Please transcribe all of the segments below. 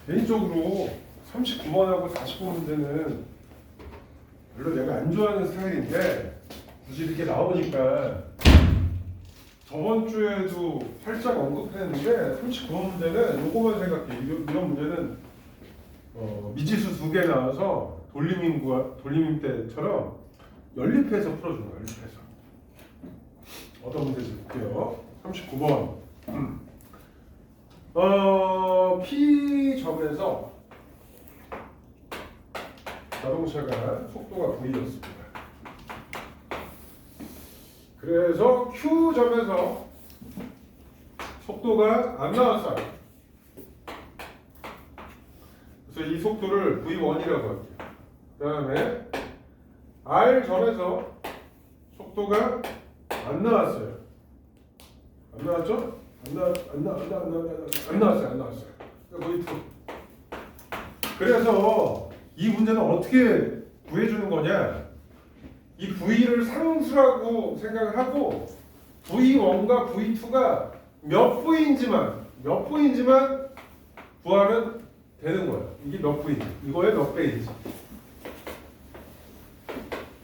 개인적으로 39번하고 40번 문제는 별로 내가 안 좋아하는 스타일인데 굳이 이렇게 나오니까 저번 주에도 살짝 언급했는데 39번 문제는 요거만 생각해. 이런 문제는 미지수 2개 나와서 돌림임 때처럼 연립해서 풀어주는 거야. 연립해서. 어떤 문제인지 볼게요. 39번. P점에서 자동차가 속도가 V였습니다. 그래서 Q점에서 속도가 안 나왔어요. 그래서 이 속도를 V1이라고 할게요. 그 다음에 R점에서 속도가 안 나왔어요. 안 나왔죠? 안 나왔어요. V2. 그래서 이 문제는 어떻게 구해주는 거냐? 이 V를 상수라고 생각을 하고 V1과 V2가 몇 V인지만 구하면 되는 거야. 이게 몇 V인지, 이거의 몇 배인지.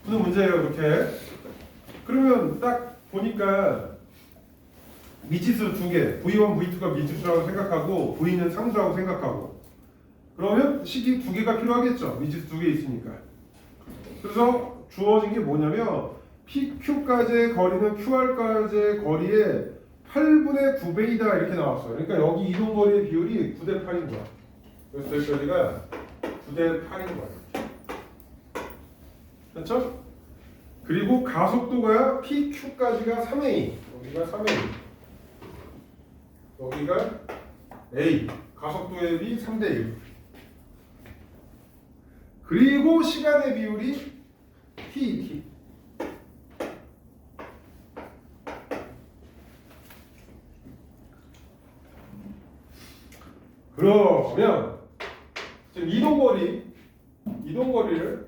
무슨 문제예요, 이렇게? 그러면 딱 보니까 미지수 2개, V1, V2가 미지수라고 생각하고 V는 상수라고 생각하고 그러면 식이 2개가 필요하겠죠. 미지수 2개 있으니까. 그래서 주어진 게 뭐냐면 PQ까지의 거리는 QR까지의 거리의 8분의 9배이다 이렇게 나왔어요. 그러니까 여기 이동거리의 비율이 9대 8인 거야. 그래서 여기까지가 9대 8인 거야. 됐죠? 그리고 가속도가 PQ까지가 3A, 여기가 3A. 여기가 A, 가속도의 비 3대 1. 그리고 시간의 비율이 T. 그러면 지금 이동거리를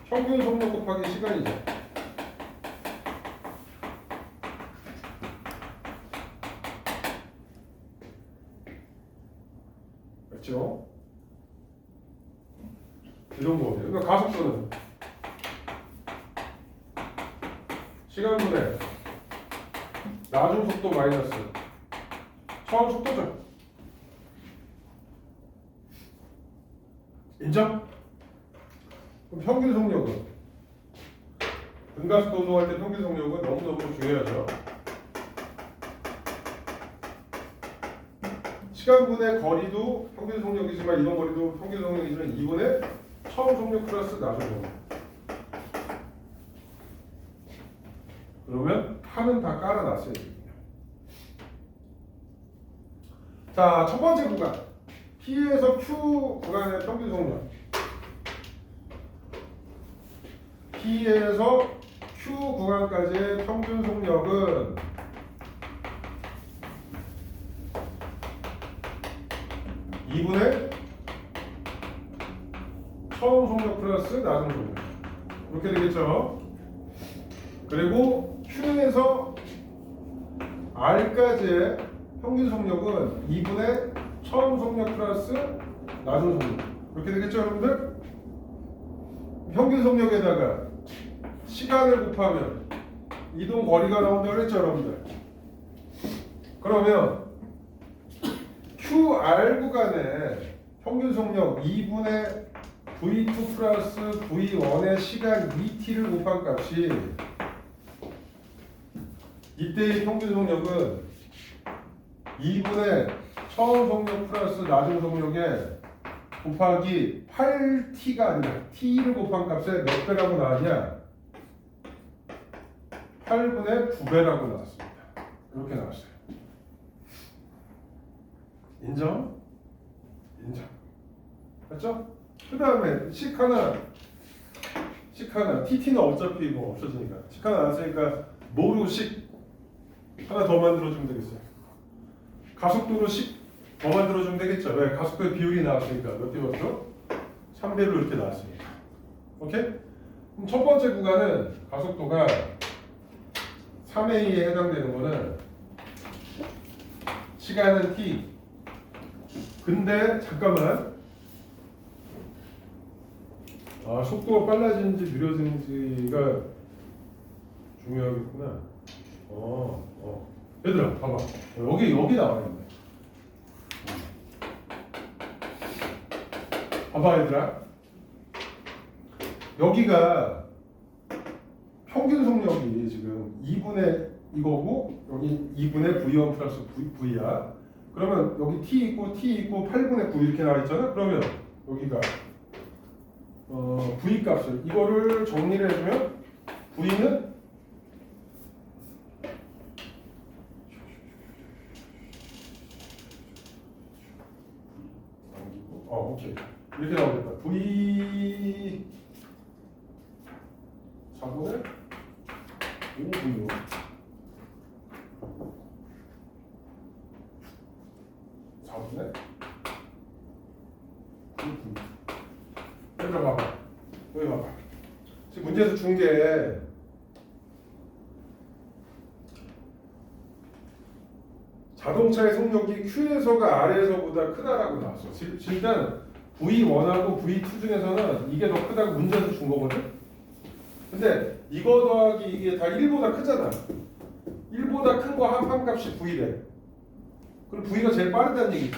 평균 속력 곱하기 시간이죠. 그렇죠? 이동거리. 그러니까 가속도는 시간분의 나중 속도 마이너스 처음 속도죠. 인정? 그럼 평균 속력은 등가속도 운동할 때 평균 속력은 너무너무 중요하죠. 시간분의 거리도 평균 속력이지만 이동거리도 평균 속력이지만 2분의 처음 속력 플러스 나중 속력. 그러면 판은 다 깔아놨어야 됩니다. 자, 첫 번째 구간 P에서 Q 구간의 평균 속력. P에서 Q 구간까지의 평균 속력은 2분의 처음 속력 플러스 나중 속력. 이렇게 되겠죠. 그리고 Q에서 R까지의 평균 속력은 2분의 처음 속력 플러스 나중 속력. 이렇게 되겠죠, 여러분들? 평균 속력에다가 시간을 곱하면 이동 거리가 나온다고 그랬죠, 여러분들? 그러면 QR 구간의 평균 속력 2분의 V2 플러스 V1의 시간 2t를 곱한 값이 이때의 평균 속력은 2분의 처음 속력 플러스 나중 속력에 곱하기 8t가 아니라 t를 곱한 값에 몇 배라고 나왔냐? 8분의 9배라고 나왔습니다. 이렇게 나왔어요. 인정? 인정. 맞죠? 그 다음에 식 하나 TT는 어차피 뭐 없어지니까 식 하나 나왔으니까 뭐로 식 하나 더 만들어주면 되겠어요. 가속도로 식 더 만들어주면 되겠죠. 왜? 가속도의 비율이 나왔으니까 몇 대 몇으로? 3배로 이렇게 나왔으니까. 오케이? 그럼 첫 번째 구간은 가속도가 3A에 해당되는 거는 시간은 T, 근데 잠깐만. 아, 속도가 빨라지는지 느려지는지가 중요하겠구나. 얘들아, 봐봐. 여기 나와 있네. 봐봐, 얘들아. 여기가 평균 속력이 지금 2분의 이거고 여기 2분의 V1 플러스 V야. 그러면 여기 T 있고 8분의 9 이렇게 나와 있잖아. 그러면 여기가 V 값을 이거를 정리를 해주면 V는 오케이. 이렇게 나오겠다. V 4분의 5V 4분의 9V. 여기 봐봐. 여기 봐봐. 지금 문제에서 준 게 자동차의 속력이 Q에서가 R에서보다 크다라고 나왔어. 일단 V1하고 V2 중에서는 이게 더 크다고 문제에서 준 거거든. 근데 이거 더하기 이게 다 1보다 크잖아. 1보다 큰 거 합함값이 V래. 그럼 V가 제일 빠르다는 얘기지.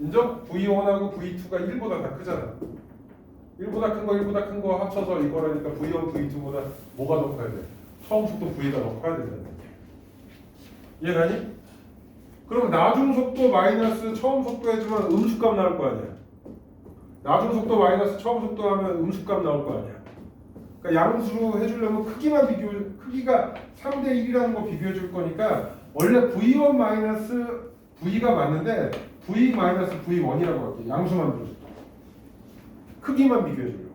인정? V1하고 V2가 1보다 다 크잖아. 1보다 큰 거 합쳐서 이거라니까 V1, V2보다 뭐가 더 커야 돼? 처음 속도 V가 더 커야 된다는 얘기야. 이해가니? 그럼 나중 속도 마이너스 처음 속도 해주면 음수값 나올 거 아니야. 나중 속도 마이너스 처음 속도 하면 음수값 나올 거 아니야. 그러니까 양수로 해주려면 크기가 3대 1이라는 거 비교해 줄 거니까 원래 V1 마이너스 V가 맞는데 V 마이너스 V1이라고 할게. 양수만 들어줘. 크기만 비교해 주려고.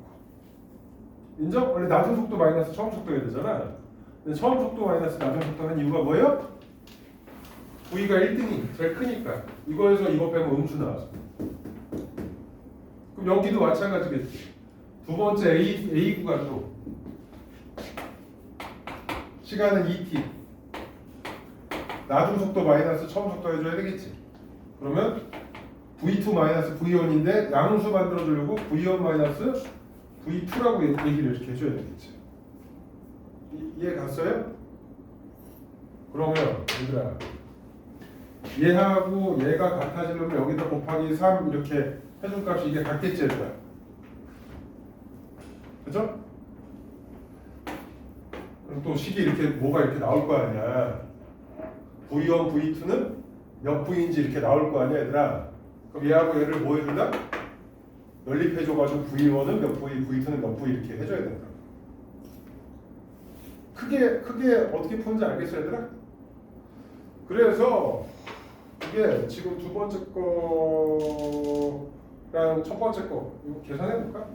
인정? 원래 나중 속도 마이너스 처음 속도 해야 되잖아. 근데 처음 속도 마이너스 나중 속도 한 이유가 뭐예요? V가 1등이 제일 크니까. 이거에서 이거 빼면 음수 나왔어. 그럼 여기도 마찬가지겠지. 두 번째 A 구간도 시간은 2t. 나중 속도 마이너스 처음 속도 해줘야 되겠지. 그러면 V2 마이너스 V1인데 양수 만들어주려고 V1 마이너스 V2라고 얘기를 이렇게 해줘야 되겠지. 이해 갔어요? 그러면 얘들아 얘하고 얘가 같아지려면 여기다 곱하기 3 이렇게 해준 값이 이게 같겠지 얘들아. 그죠? 그럼 또 식이 이렇게 뭐가 이렇게 나올 거 아니야. V1, V2는 몇 V인지 이렇게 나올 거 아니야 얘들아. 그럼 얘하고 얘를 뭐 해준다? 연립해줘가지고 V1은 몇 V, V2는 몇 V 이렇게 해줘야 된다. 크게 어떻게 푸는지 알겠어 얘들아? 그래서 이게 지금 두 번째 거랑 첫 번째 거 이거 계산해 볼까?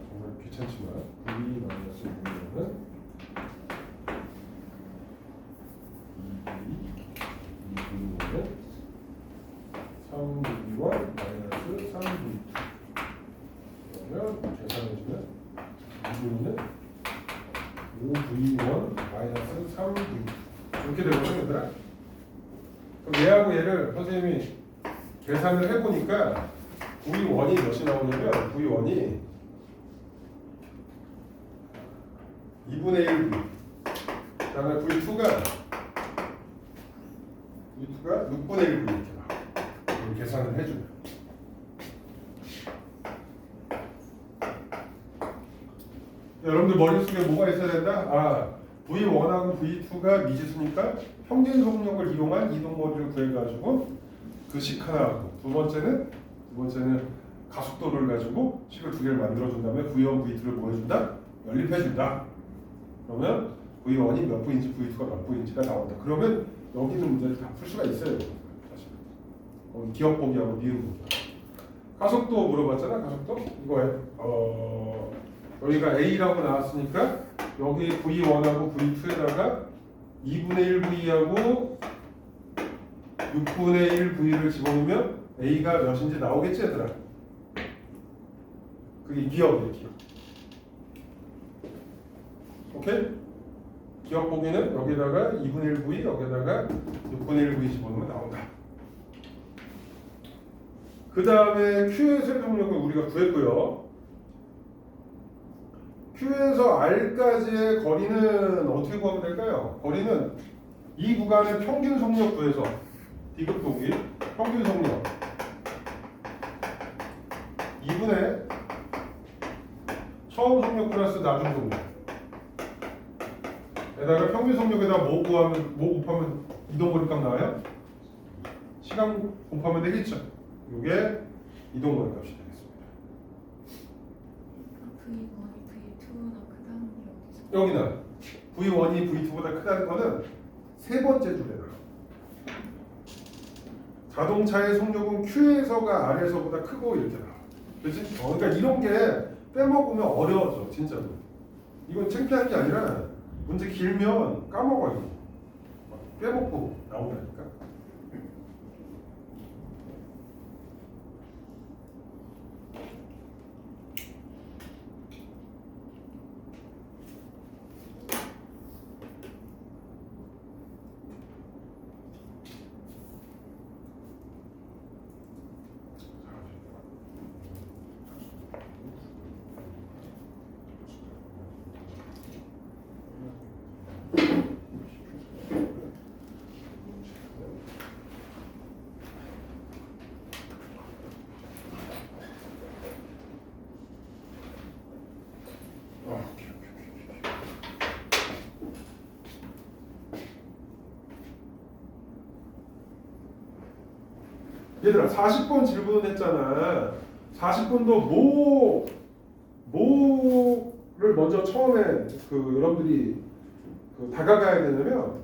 정말 귀찮지만 V 마이너스 V는 2V는 3V1 마이너스 3V2 그러면 계산해주면 2V는 5V1 마이너스 3V2 이렇게 되거든 얘들아. 그럼 얘하고 얘를 선생님이 계산을 해보니까 V1이 몇이 나오냐면 V1이 2분의 1V 그 다음에 V2가 6분의 1V 이렇게 나와. 이걸 계산을 해주면 여러분들 머릿속에 뭐가 있어야 된다? V1하고 V2가 미지수니까 평균 속력을 이용한 이동거리를 구해가지고 그 식 하나 하고 두 번째는 가속도를 가지고 식을 두 개를 만들어준 다음에 V1, V2를 뭐 해준다? 연립해준다. 그러면 V1이 몇 V인지 V2가 몇 V인지가 나온다. 그러면 여기 있는 문제를 다 풀 수가 있어요. 사실. 기억 보기하고 미음 보기. 가속도 물어봤잖아. 가속도 이거 여기가 A라고 나왔으니까 여기 V1하고 V2에다가 2분의 1V하고 6분의 1V를 집어넣으면 A가 몇인지 나오겠지 얘들아. 그게 기억이에요. 기억. 오케이? 기억 보기는 여기다가 2분의 1V 여기다가 6분의 1V 집어넣으면 나온다. 그 다음에 Q에서의 속력은 우리가 구했고요. Q에서 R까지의 거리는 어떻게 구하면 될까요? 거리는 이 구간의 평균 속력 구해서 D급 도기 평균 속력 2분의 처음 속력 플러스 나중 속력 에다가 평균 속력에다 뭐 곱하면 이동거리 값 나와요? 시간 곱하면 되겠죠? 이게 이동거리 값이 되겠습니다. V1이 V2보다 크다는 게 어디서? 여기는 V1이 V2보다 크다는 거는 세 번째 줄에 나와요. 자동차의 속력은 Q에서가 R에서보다 크고 이렇게 나와. 그렇지? 그러니까 이런 게 빼먹으면 어려워져 진짜로. 이건 창피한 게 아니라 문제 길면 까먹어요. 빼먹고 나오다니까. 얘들아 40번 질문했잖아. 40번도 뭐를 먼저 처음에 그 여러분들이 다가가야 되냐면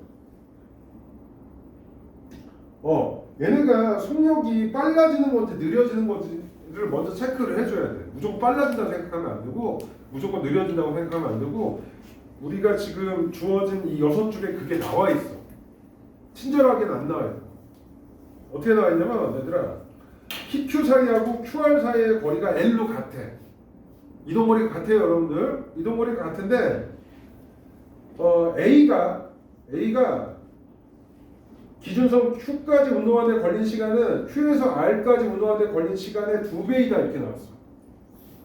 얘네가 속력이 빨라지는 건지 느려지는 건지를 먼저 체크를 해줘야 돼. 무조건 빨라진다고 생각하면 안 되고 무조건 느려진다고 생각하면 안 되고 우리가 지금 주어진 이 6줄에 그게 나와 있어. 친절하게는 안 나와 있어. 어떻게 나와 있냐면 얘들아 PQ 사이하고 QR 사이의 거리가 L로 같아. 이동거리가 같아요 여러분들. 이동거리가 같은데 A가 기준선 Q까지 운동하는데 걸린 시간은 Q에서 R까지 운동하는데 걸린 시간의 2배이다 이렇게 나왔어.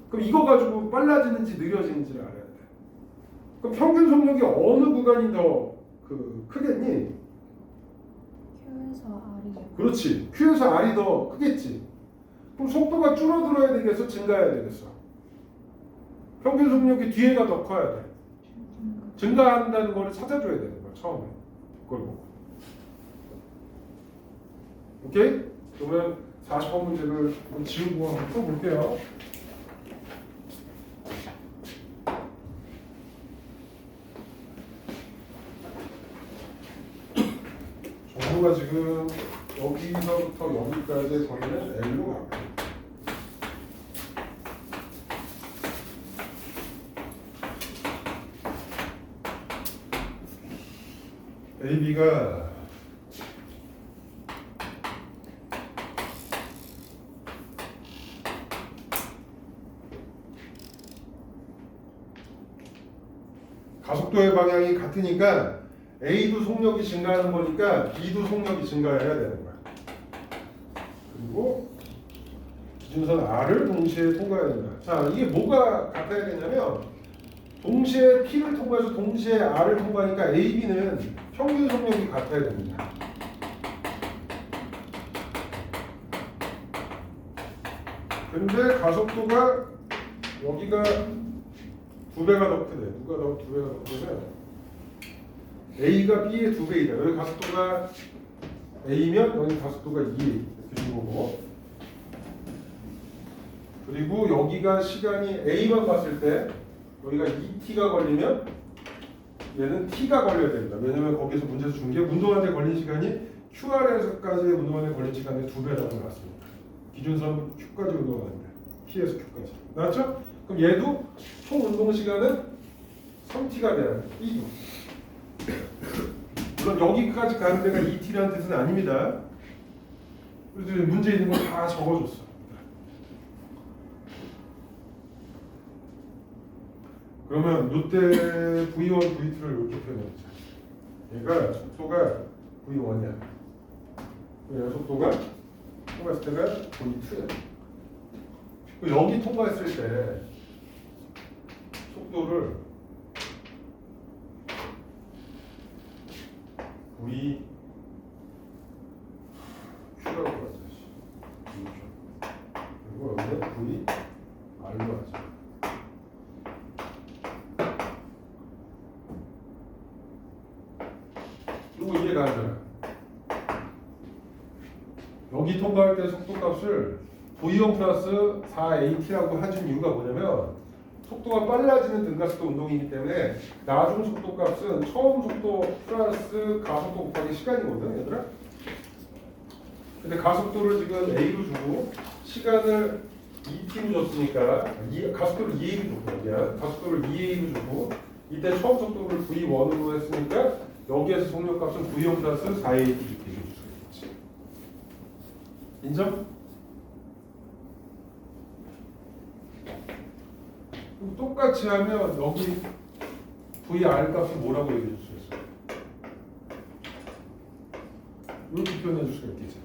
그럼 이거 가지고 빨라지는지 느려지는지를 알아야 돼. 그럼 평균 속력이 어느 구간이 더 크겠니? Q에서 R이. 그렇지. Q에서 R이 더 크겠지. 그럼 속도가 줄어들어야 되겠어? 증가해야 되겠어? 평균 속력이 뒤에가 더 커야 돼. 증가한다는 걸 찾아줘야 되는 거야 처음에. 그걸 보고. 오케이? 그러면 40번 문제를 지우고 한번 풀어볼게요. 정보가 지금 여기서부터 여기까지 거리는 L로 갑니다. AB가 가속도의 방향이 같으니까 A도 속력이 증가하는 거니까 B도 속력이 증가해야 되는 거야. 그리고 기준선 R을 동시에 통과해야 된다. 자, 이게 뭐가 같아야 되냐면 동시에 P를 통과해서 동시에 R을 통과하니까 A, B는 평균 속력이 같아야 됩니다. 근데 가속도가 여기가 2배가 더 크네. 누가 더 2배가 더 크냐면 A가 B의 2배이다. 여기 가속도가 A면 여기 가속도가 2 이렇게 준 거고. 그리고 여기가 시간이 A만 봤을 때 여기가 2t가 걸리면 얘는 t가 걸려야 됩니다. 왜냐면 거기서 문제에서 준 게 운동하는데 걸린 시간이 QR에서까지 운동하는데 걸린 시간의 2배라고 나왔습니다. 기준선 Q까지 운동하는데 P에서 Q까지 나왔죠? 그럼 얘도 총 운동 시간은 3t가 돼야 돼. E도. 물론 여기까지 가는 데가 2t라는 뜻은 아닙니다. 그래서 문제 있는 거 다 적어줬어. 그러면 이때 V1, V2를 이렇게 표현해보자. 얘가 속도가 V1이야. 얘가 속도가 통과했을 때가 V2야. 여기 통과했을 때 속도를 V Q라고 하자. 그리고 여기는 V R로 하자. 그리고 이해가 안 되나? 여기 통과할 때 속도값을 V1 플러스 4AT라고 해준 이유가 뭐냐면 속도가 빨라지는 등가속도 운동이기 때문에 나중 속도값은 처음 속도 플러스 가속도 곱하기 시간이거든, 얘들아. 근데 가속도를 지금 A로 주고 시간을 2T로 줬으니까 가속도를 2A로 줬거든요. 가속도를 2A로 주고 이때 처음 속도를 V1으로 했으니까 여기에서 속력값은 V1 플러스 4AT 이렇게 줄 수가 있지. 인정? 똑같이 하면 여기 VR 값은 뭐라고 얘기해 줄 수 있어요? 이렇게 표현해 줄 수가 있겠지.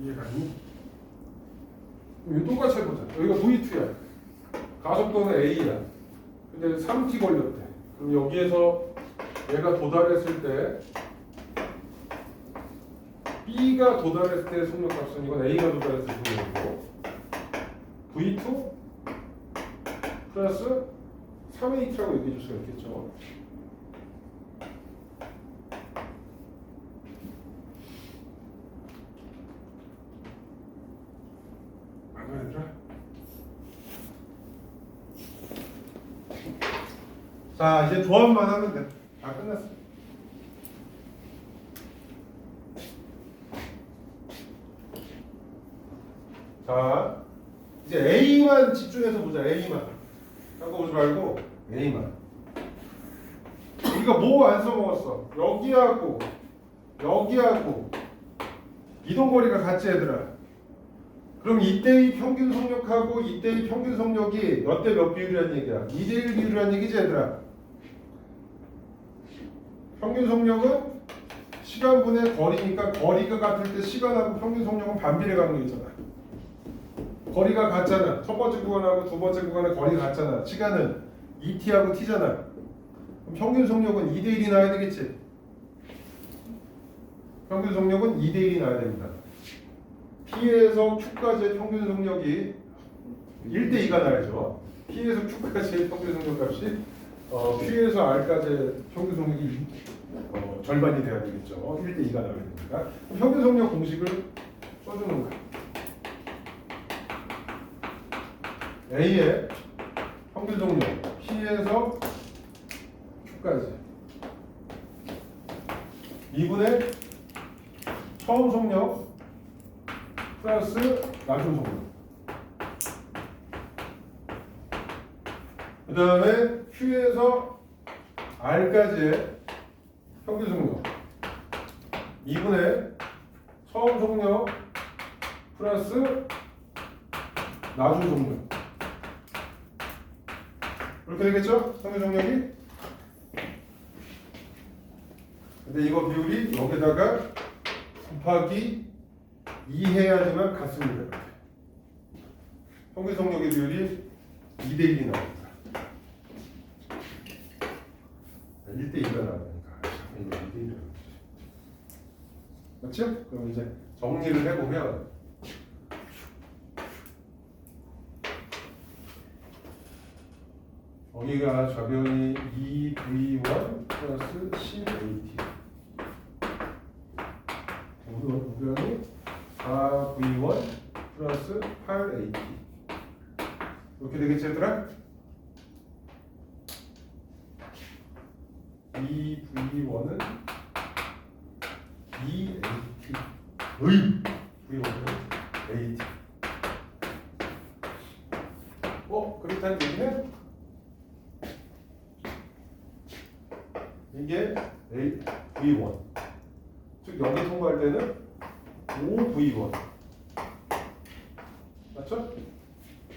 이해가 니? 이거 똑같이 해보자. 여기가 V2야. 가속도는 A야. 근데 3T 걸렸대. 그럼 여기에서 얘가 도달했을 때 B가 도달했을 때 속력값은 이건 A가 도달했을 때 속력이고 V2 플러스 3AT라고 얘기해 줄 수가 있겠죠. 자, 이제 조합만 하면 돼. 다 끝났어. 자, 이제 A만 집중해서 보자. A만. 딴 거 보지 말고 A만. 우리가 뭐 안 써먹었어? 여기하고 이동거리가 같지, 얘들아. 그럼 이때의 평균 속력하고 이때의 평균 속력이 몇 대 몇 비율이라는 얘기야? 2대1 비율이라는 얘기지, 얘들아. 평균 속력은 시간분의 거리니까 거리가 같을 때 시간하고 평균 속력은 반비례 관계이잖아. 거리가 같잖아. 첫 번째 구간하고 두 번째 구간의 거리가 같잖아. 시간은 2t하고 t잖아. 그럼 평균 속력은 2대1이 나야 되겠지. 평균 속력은 2대1이 나야 됩니다. P에서 Q까지의 평균 속력이 1대2가 나야죠. P에서 Q까지의 평균 속력 값이 Q에서 R까지의 평균 속력이 절반이 돼야 되겠죠. 1대2가 나와야 되니까. 평균 속력 공식을 써주는 거야. A의 평균 속력 P에서 Q까지 2분의 처음 속력 플러스 나중 속력. 그 다음에 Q에서 R까지의 평균 속력 2분의 처음 속력 플러스 나중 속력. 이렇게 되겠죠? 평균 속력이. 근데 이거 비율이 여기다가 곱하기 2 해야지만 같습니다. 평균 속력의 비율이 2대1이 나옵니다. 1대2가 나오니까 이거 2대1이라고. 맞죠? 그럼 이제 정리를 해보면 여기가 좌변이 2V1 플러스 10AT, 우변이 4V1 플러스 8AT. 이렇게 되겠지, 얘들아? 2V1은 2AT. V1은 AT. 그렇다는 얘기는 이게 V1. 즉 여기 통과할 때는 5V1. 맞죠?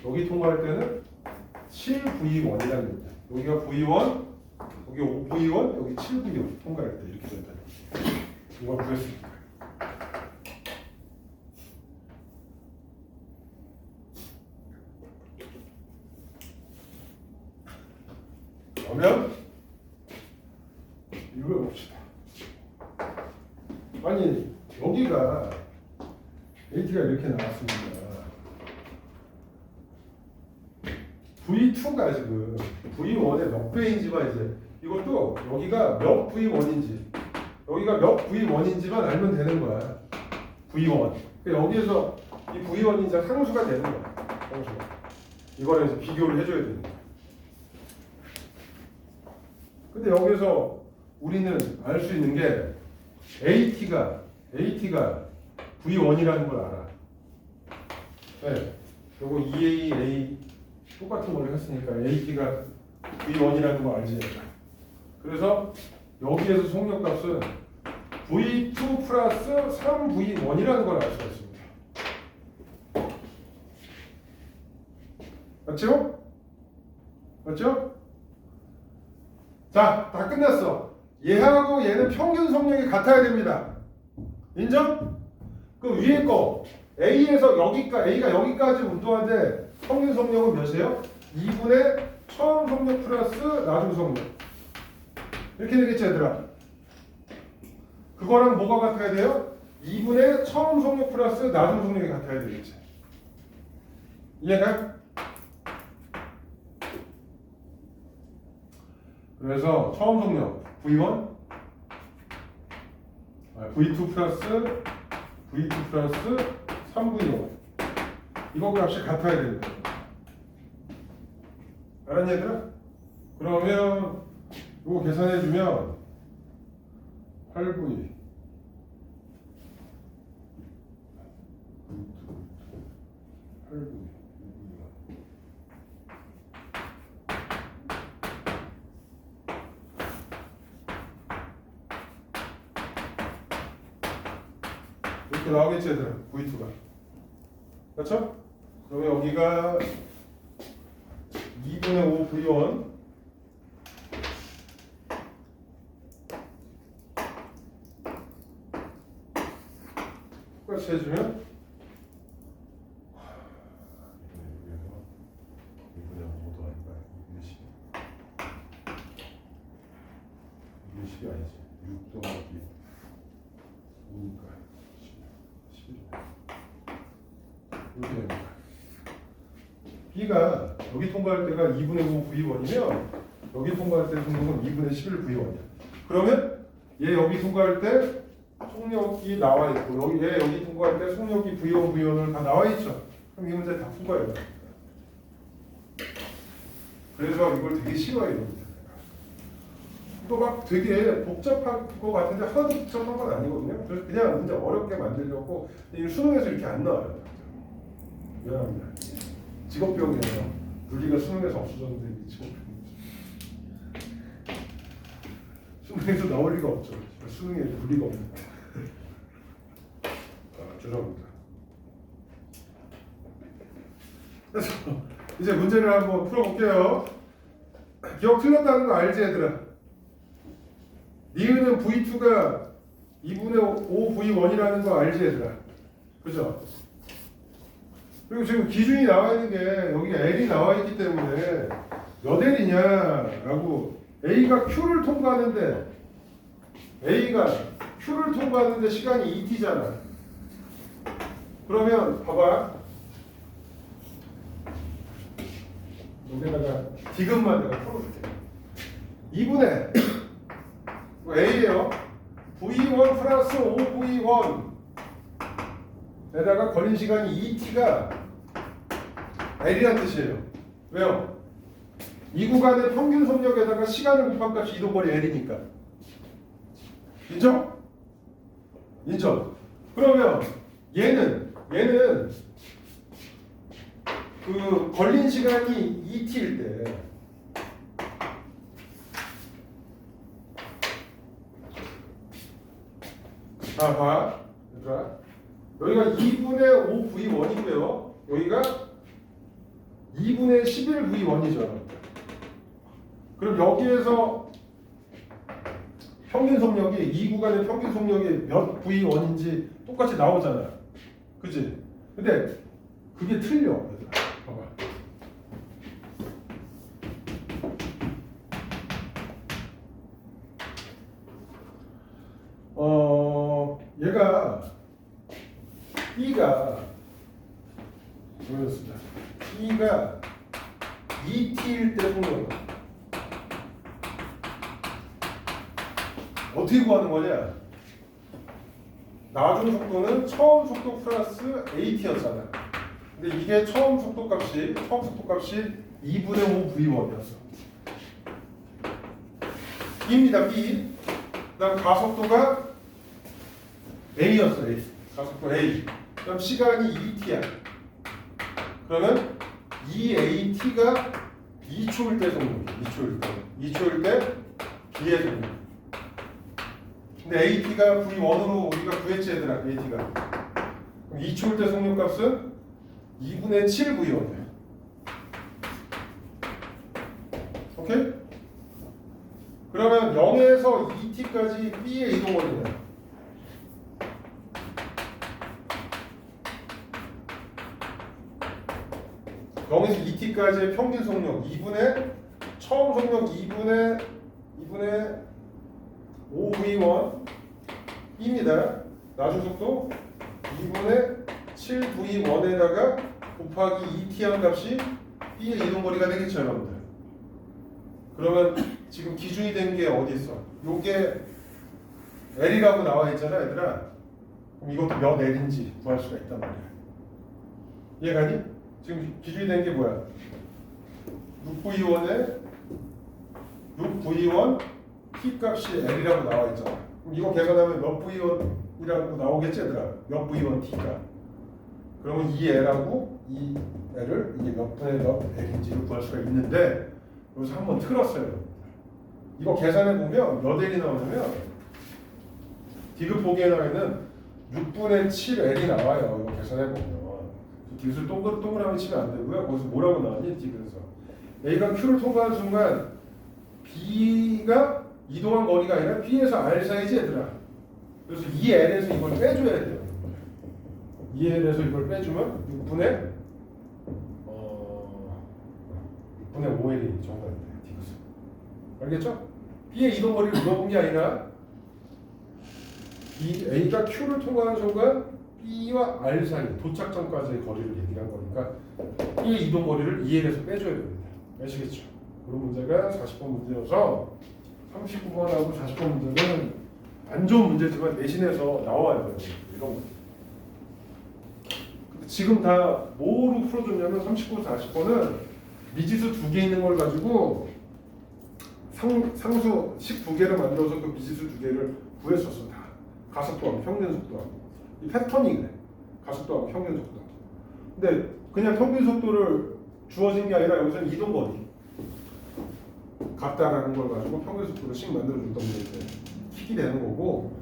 여기 통과할 때는 7V1이라는 겁니다. 여기가 V1, 여기 5V1, 여기 7V1 통과할 때 이렇게 된다. 이걸 구했습니다. 그러면 이걸 봅시다. 아니 여기가 AT가 이렇게 나왔습니다. V2가 지금 V1의 몇 배인지만 이제 이것도 여기가 몇 V1인지 여기가 몇 V1인지만 알면 되는 거야. V1. 여기에서 이 V1이 이제 상수가 되는 거야. 상수가. 이거를 이제 비교를 해줘야 되는 거야. 근데 여기서 우리는 알 수 있는 게 AT가 V1이라는 걸 알아. 네. 요거 EA 똑같은 걸 했으니까 AT가 V1이라는 거 알지? 그래서 여기에서 속력값은 V2 플러스 3V1이라는 걸 알 수가 있습니다. 맞죠? 맞죠? 자, 다 끝났어. 얘하고 얘는 평균 속력이 같아야 됩니다. 인정? 그 위에 거 A에서 여기까지 A가 여기까지 운동하는데 평균 속력은 몇이에요? 2분의 처음 속력 플러스 나중 속력. 이렇게 되겠지 얘들아. 그거랑 뭐가 같아야 돼요? 2분의 처음 속력 플러스 나중 속력이 같아야 되겠지. 이해가? 그래서 처음 속력 V1 V2 플러스 3V1 이거 값이 같아야 됩니다. 알았냐 얘들아? 그러면 이거 계산해주면 8V 이렇게 나오겠지 얘들아 V2가 그렇죠? 그러면 여기가 2분의 5 V1 똑같이 해주면 2분의 5도 아닌가? 2분의 10 2분의 10이 아니지 6도 하기 5니까 11 이렇게 됩니다. B가 여기 통과할 때가 2분의 5 V1이면 여기 통과할 때 속력은 2분의 11 V1이야. 그러면 얘 여기 통과할 때 속력이 나와 있고 얘 여기 통과할 때 속력이 V1, V1을 다 나와 있죠. 그럼 이 문제 다 통과해요. 그래서 이걸 되게 싫어해요. 이거 막 되게 복잡한 거 같은데 하나도 복잡한 건 아니거든요. 그래서 그냥 문제 어렵게 만들려고 수능에서 이렇게 안 나와요. 미안합니다. 직업병이에요. 분리가 수능에서 없어졌는데 직업병. 수능에서 나올 리가 없죠. 수능에 분리가 없는데. 죄송합니다. 그래서 이제 문제를 한번 풀어볼게요. 기억 틀렸다는 거 알지 얘들아? 니은은 V2가 2분의 5 V1이라는 거 알지 얘들아? 그죠? 그리고 지금 기준이 나와 있는 게 여기 L이 나와 있기 때문에 몇 L이냐라고 A가 Q를 통과하는데 시간이 2t잖아. 그러면 봐봐. 여기다가 디귿만 내가 풀어줄게. 2분의 A예요. V1 플러스 5V1 에다가 걸린 시간이 2t가 L이란 뜻이에요. 왜요? 이 구간의 평균 속력에다가 시간을 곱한 값이 이동거리 L이니까. 인정? 인정. 그러면 얘는 그 걸린 시간이 2t일 때 자, 봐. 얘들아. 여기가 2분의 5V1이고요. 여기가 2분의 11V1이죠. 그럼 여기에서 평균 속력이 이 구간의 평균 속력이 몇 V1인지 똑같이 나오잖아. 그치? 근데 그게 틀려. 얘들아. 봐봐. 얘가 B가 보였습니다. B가 2T일 때 속력 어떻게 구하는 거냐? 나중 속도는 처음 속도 플러스 AT였잖아. 근데 이게 처음 속도 값이 2분의 5 V1이었어. B입니다. B. 그다음 가속도가 A였어. A. 가속도 A. 그럼 시간이 2T야. 그러면 2AT가 2초일 때 속력. 2초일 때 B의 속력. 근데 AT가 V1으로 우리가 구했지 얘들아. AT가. 그럼 2초일 때 속력값은 2분의 7 V1이야. 오케이? 그러면 0에서 2T까지 B의 이동거리는 0에서 2T까지의 평균 속력 2분의 처음 속력 2분의 5V1 B입니다. 나중 속도 2분의 7V1에다가 곱하기 2T한 값이 B의 이동거리가 되겠죠, 여러분들. 그러면 지금 기준이 된 게 어디 있어? 요게 L이라고 나와 있잖아, 얘들아. 그럼 이것도 몇 L인지 구할 수가 있단 말이야. 이해가니? 지금 기준이 된 게 뭐야? 6V1에 6V1 T 값이 L이라고 나와 있잖아. 그럼 이거 계산하면 몇 V1이라고 나오겠지, 얘들아? 몇 V1 T가. 그러면 이 L하고 이 L을 이게 몇 분의 몇 L인지를 구할 수가 있는데 여기서 한번 틀었어요. 이거 계산해 보면 몇 L이 나오냐면 디귿 보기에 나와 있는 6분의 7L이 나와요. 이거 계산해 보면 디귿을 동그라미 치면 안 되고요. 거기서 뭐라고 나왔니? 디귿에서 A가 Q를 통과하는 순간 B가 이동한 거리가 아니라 B에서 R 사이지 얘들아. 그래서 이 L에서 이걸 빼줘야 돼요. 이 L에서 이걸 빼주면 6분의 5L이 정답이 돼요. 디귿은. 알겠죠? B의 이동 거리를 물어본 게 아니라 A가 Q를 통과하는 순간 B와 R 사이 도착 전까지의 거리를 얘기한 거니까 B의 이동 거리를 2L에서 빼줘야 됩니다. 아시겠죠? 그런 문제가 40번 문제여서 39번하고 40번 문제는 안 좋은 문제지만 내신에서 나와요. 이런 거. 지금 다 뭐로 풀어줬냐면 39, 40번은 미지수 2개 있는 걸 가지고 상수 12개를 만들어서 그 미지수 2개를 구했었어. 다 가속도하고 평균 속도하고 이 패턴이 그래. 가속도하고 평균 속도. 근데 그냥 평균 속도를 주어진 게 아니라 여기서는 이동거리 같다라는 걸 가지고 평균 속도를 씩 만들어줬던 게 킥이 되는 거고,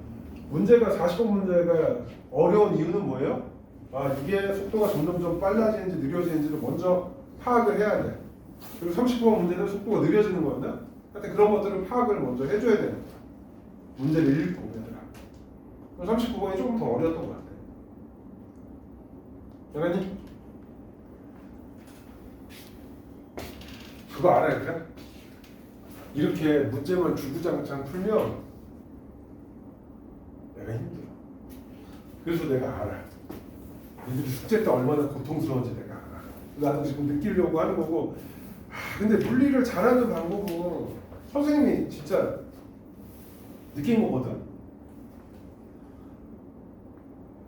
문제가 40번 문제가 어려운 이유는 뭐예요? 아, 이게 속도가 점점 빨라지는지 느려지는지를 먼저 파악을 해야 돼. 그리고 30번 문제는 속도가 느려지는 거였나? 하여튼 그런 것들을 파악을 먼저 해줘야 되는 거야. 문제를 읽고 얘들아. 39번이 조금 더 어려웠던 것 같아. 여러분이 그거 알아요, 그래? 이렇게 문제만 주구장창 풀면 내가 힘들어. 그래서 내가 알아. 니들이 숙제 때 얼마나 고통스러운지 내가 알아. 나도 지금 느끼려고 하는 거고. 근데 물리를 잘하는 방법은 선생님이 진짜 느낀 거거든.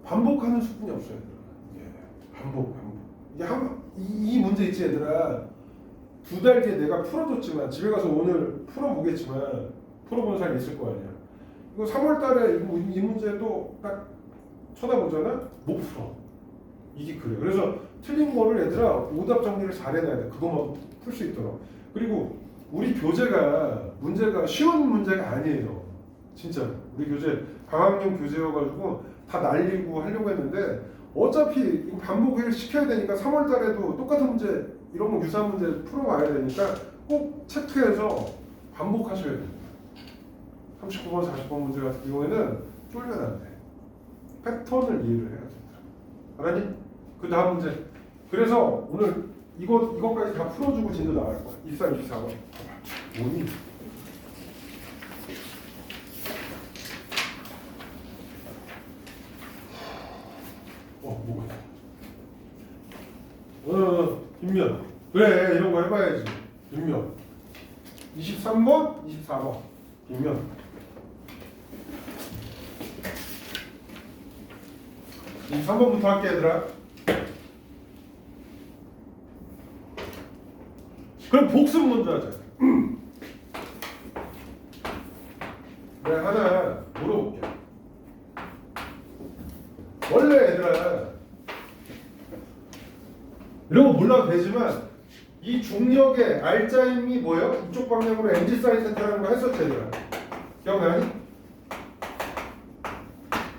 반복하는 수준이 없어요. 반복. 이 문제 있지 얘들아. 2달 뒤에 내가 풀어줬지만 집에 가서 오늘 풀어보겠지만 풀어보는 사람이 있을 거 아니야. 이거 3월 달에 이 문제도 딱 쳐다보잖아? 못 풀어. 이게 그래. 그래서 틀린 거를 얘들아 오답 정리를 잘 해놔야 돼. 그것만 풀 수 있도록. 그리고 우리 교재가 문제가 쉬운 문제가 아니에요. 진짜 우리 교재 방학용 교재여가지고 다 날리고 하려고 했는데 어차피 반복을 시켜야 되니까 3월 달에도 똑같은 문제 이런 거 유사 문제 풀어봐야 되니까 꼭 체크해서 반복하셔야 됩니다. 39번, 40번 문제 같은 경우에는 쫄면 안 돼. 패턴을 이해를 해야 된다. 알았니? 그 다음 문제. 그래서 오늘 이것까지 다 풀어주고 진도 나갈 거야. 24, 24번. 뭐니? 뭐가? 뒷면. 그래, 이런 거 해봐야지. 뒷면. 23번, 24번. 뒷면. 23번부터 할게, 얘들아. 그럼 복습 먼저 하자. 내가 하나 물어볼게. 원래 얘들아 이런 거 몰라도 되지만 이 중력의 알짜임이 뭐예요? 이쪽 방향으로 mg 사인 세타라는 거 했었지 얘들아. 기억나니?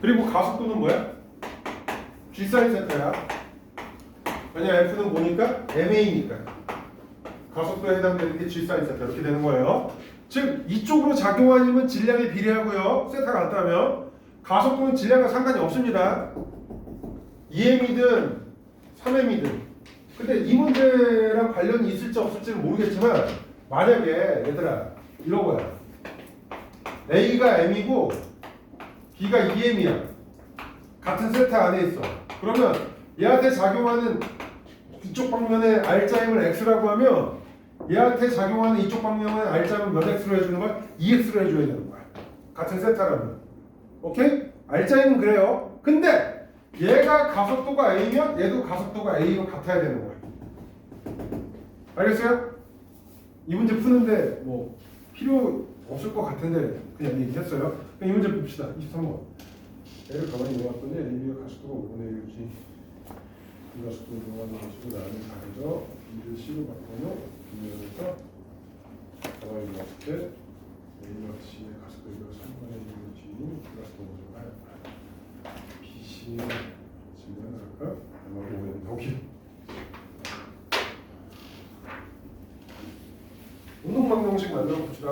그리고 가속도는 뭐야? g 사인 세타야. 왜냐 f는 뭐니까? ma니까 가속도에 해당되는 게 g 사인 세타 이렇게 되는 거예요. 즉 이쪽으로 작용하는 힘은 질량에 비례하고요. 세타가 같다면 가속도는 질량과 상관이 없습니다. 2m이든 3m이든. 근데 이 문제랑 관련이 있을지 없을지는 모르겠지만 만약에 얘들아 이런 거야. A가 M이고 B가 2M이야. 같은 세타 안에 있어. 그러면 얘한테 작용하는 이쪽 방면의 R자임을 X라고 하면 얘한테 작용하는 이쪽 방면의 R자임을 몇 X로 해주는 거야? 2X로 해줘야 되는 거야. 같은 세타라면. 오케이? R자임은 그래요. 근데 얘가 가속도가 A면 얘도 가속도가 A가 같아야 되는 거야. 알겠어요? 이 문제 푸는데 뭐 필요 없을 것 같은데 그냥 얘기했어요. 그럼 이 문제 봅시다. 23번. 얘를 가만히 놓았더니 AB가 가속도가 5분의 1이지. 이 가속도를 동안으로 하시고 나는 가해서 B를 C로 바꾸면 B에서 가만히 놓았을 때 A와 C의 가속도가 3분의 1이지. 이 가속도가 좀 하였다. BC 지금 할까? 아마 5는 여기. 운동방정식 만들어 봅시다.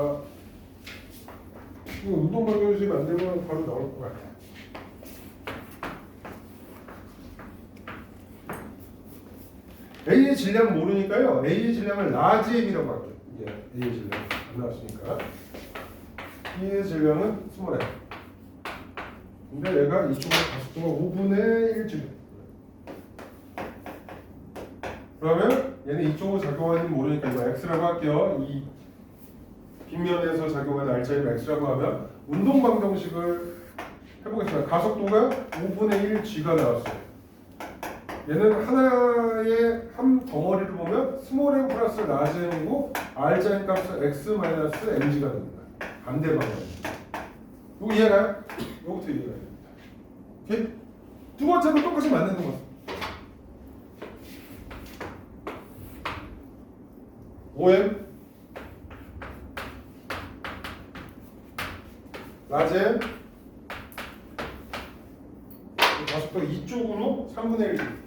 이거 운동방정식 만들면 바로 나올 것 같아. A의 질량 모르니까요. A의 질량을 라지 M이라고 할게요. 이게 A의 질량 안 나왔으니까. B의 질량은 스몰 m. 근데 얘가 이쪽으로 가속도가 5분의 1쯤. 그러면 얘는 이쪽으로 작용하는 힘 모르니까 이거 X라고 할게요. 이 빗면에서 작용하는 R자임 X라고 하면 운동방정식을 해보겠습니다. 가속도가 5분의 1 G가 나왔어요. 얘는 하나의 한 덩어리를 보면 스몰 m 플러스 라지 m이고 R자임 값은 X 마이너스 mg가 됩니다. 반대 방향입니다. 이거 이해가요? 이거부터 이해가 됩니다. 오케이? 두 번째도 똑같이 만드는 거죠. 5M 라젠 가속도 이쪽으로 3분의 1G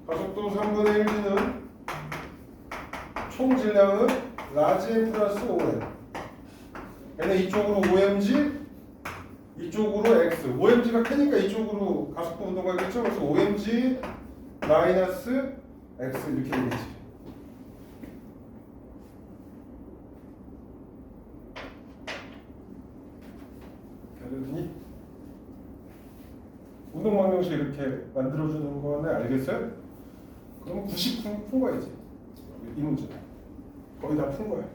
가속도 3분의 1G는 총 질량은 라젠 플러스 5M 얘는 이쪽으로 5mg 이쪽으로 x 5mg가 크니까 이쪽으로 가속도 운동가 겠죠. 그래서 5mg 마이너스 x 이렇게 되겠지. 알겠니? 운동 방정식 이렇게 만들어주는 거는 알겠어요? 그럼 90분 푼 거야지. 이 문제 거의 다 푼 거야.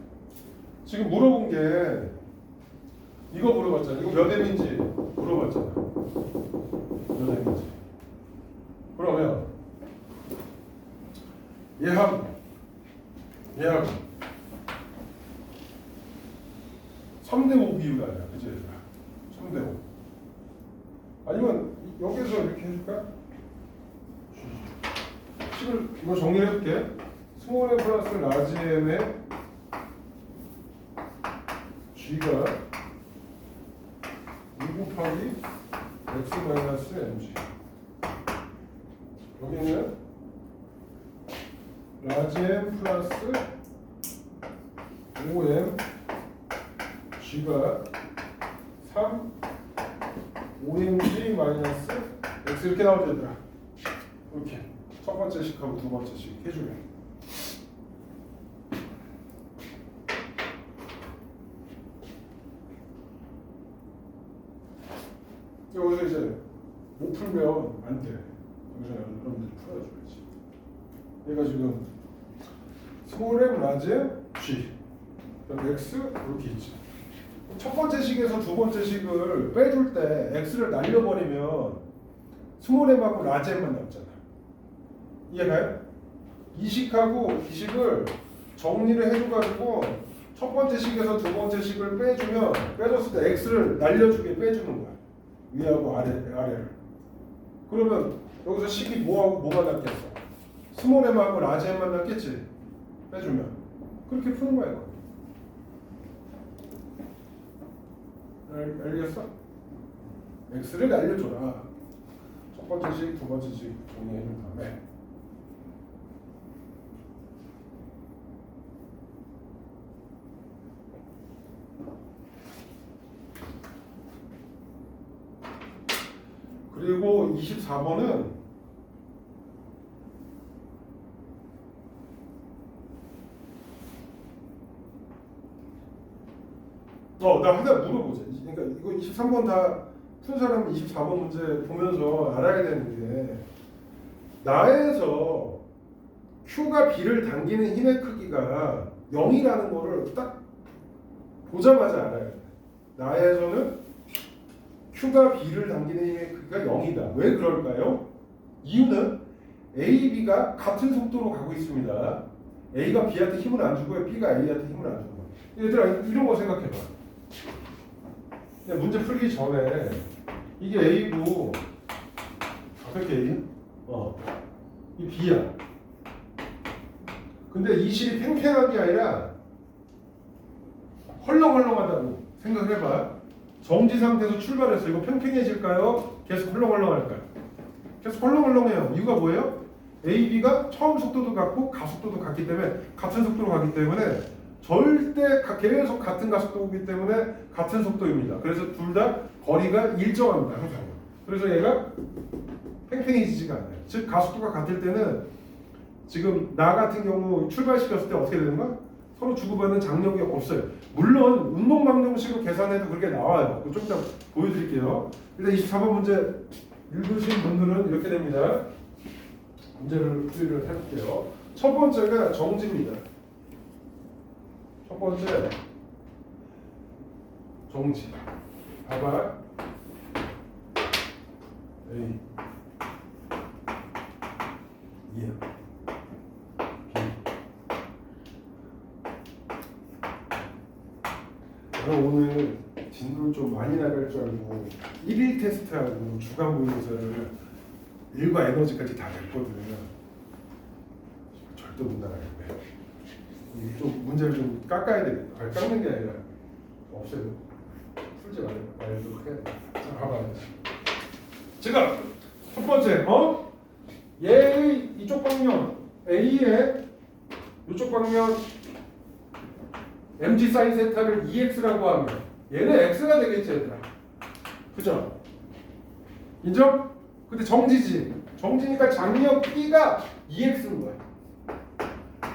지금 물어본 게 이거 물어봤잖아. 이거 몇 M인지 물어봤잖아. 몇 M인지. 그러면 얘하고 3대5 비율 아니야. 그치? 3대5. 아니면 여기서 이렇게 해줄까? 식을 이거 정리를 해볼게. 스몰 m 플러스 라지 m의 g가 2 곱하기 x 마이너스 mg 여기는 라지 M 플러스 5M G가 3 5mg 마이너스 x 이렇게 나오죠 얘들아. 이렇게 첫 번째 식하고 두 번째 식 해주면 여기서 이제 못 풀면 안 돼. 여기서 여러분들이 풀어줘야지. 얘가 지금 스몰 m 라지 m g 그다음 x 이렇게 있지. 첫 번째 식에서 두 번째 식을 빼줄 때 x를 날려버리면 스몰 m하고 라지 m만 남잖아. 이해가요? 이 식하고 이 식을 정리를 해줘가지고 첫 번째 식에서 두 번째 식을 빼주면 빼줬을 때 x를 날려주게 빼주는 거야. 위하고 아래를. 그러면 여기서 식이 뭐하고 뭐가 남겠어? 스몰 m하고 라지 m만 남겠지? 빼주면. 그렇게 푸는 거야 이거. 알겠어? x를 날려줘라. 첫 번째 식, 두 번째 식 정리해준 다음에 그리고 24번은 나 하나 물어보자. 그러니까 이거 23번 다 푼 사람은 24번 문제 보면서 알아야 되는 게 나에서 Q가 B를 당기는 힘의 크기가 0이라는 거를 딱 보자마자 알아야 돼. 나에서는 Q가 B를 당기는 힘의 크기가 0이다. 왜 그럴까요? 이유는 A, B가 같은 속도로 가고 있습니다. A가 B한테 힘을 안 주고 B가 A한테 힘을 안 주고. 얘들아 이런 거 생각해봐. 문제 풀기 전에 이게 A고 어떻게 A? 이 B야. 근데 이 실이 팽팽한 게 아니라 헐렁헐렁하다고 생각해봐. 정지 상태에서 출발해서 이거 팽팽해질까요? 계속 헐렁헐렁할까요? 계속 헐렁헐렁해요. 이유가 뭐예요? A, B가 처음 속도도 같고 가속도도 같기 때문에 같은 속도로 가기 때문에 절대 계속 같은 가속도이기 때문에 같은 속도입니다. 그래서 둘 다 거리가 일정합니다. 항상. 그래서 얘가 팽팽해지지가 않아요. 즉 가속도가 같을 때는 지금 나 같은 경우 출발시켰을 때 어떻게 되는 거야? 서로 주고받는 장력이 없어요. 물론 운동 방정식으로 계산해도 그렇게 나와요. 좀 이따 보여드릴게요. 일단 24번 문제 읽으신 분들은 이렇게 됩니다. 문제를 풀이를 해볼게요. 첫 번째가 정지입니다. 첫 번째 정지. 봐봐. A, B, 나는 오늘 진도를 좀 많이 나갈 줄 알고 1일 테스트하고 주간 모의고사를 일과 에너지까지 다 냈거든. 절대 못 나가겠네. 좀 문제를 좀 깎아야 되겠다. 아니, 깎는 게 아니라 없애요. 풀지 말도록 해야 돼. 자, 봐봐. 제가 첫 번째, 얘의 이쪽 방면 A의 이쪽 방면 mg 사인 세타를 2x라고 하면 얘는 x가 되겠지 얘들아. 그죠? 인정? 근데 정지지. 정지니까 장력 P가 2x인 거야.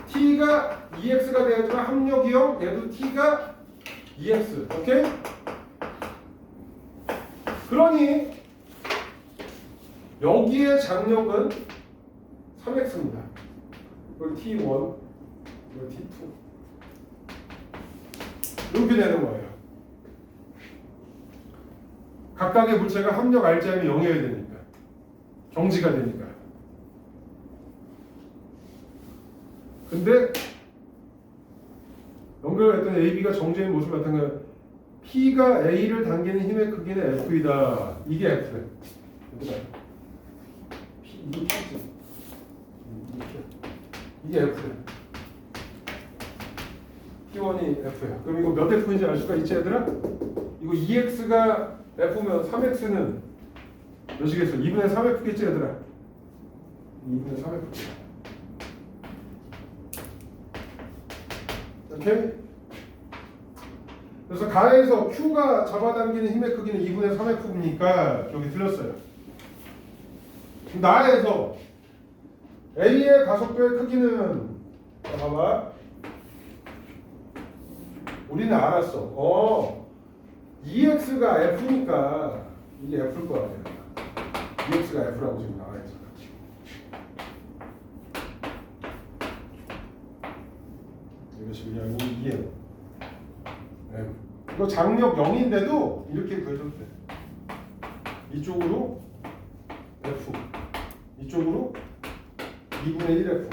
T가 2x가 되어야지만 합력이 0, 얘도 T가 2x. 오케이? 그러니 여기에 장력은 3x입니다. 이걸 T1, 이걸 T2. 이렇게 되는 거예요. 각각의 물체가 합력 RGM이 0이어야 되니까. 정지가 되니까. 근데 연결했던 AB가 정지의 모습을 나타내는 P가 A를 당기는 힘의 크기는 F이다. 이게 F래. 이게 P지. 이게 F래. P1이 F야. 그럼 이거 몇 F인지 알 수가 있지 얘들아? 이거 2X가 F면 3X는 몇이겠어? 2분의 3F겠지 얘들아? 2분의 3F. 오케이? 그래서 가에서 Q가 잡아당기는 힘의 크기는 2분의 3의 F니까 저기 틀렸어요. 나에서 A의 가속도의 크기는 봐봐. 우리는 알았어. EX가 F니까 이게 F일 거야. EX가 F라고 지금 나와 있어. 이것이 그냥 EM. 이거 장력 0인데도 이렇게 그려도 돼. 이쪽으로 F, 이쪽으로 2분의 1 F.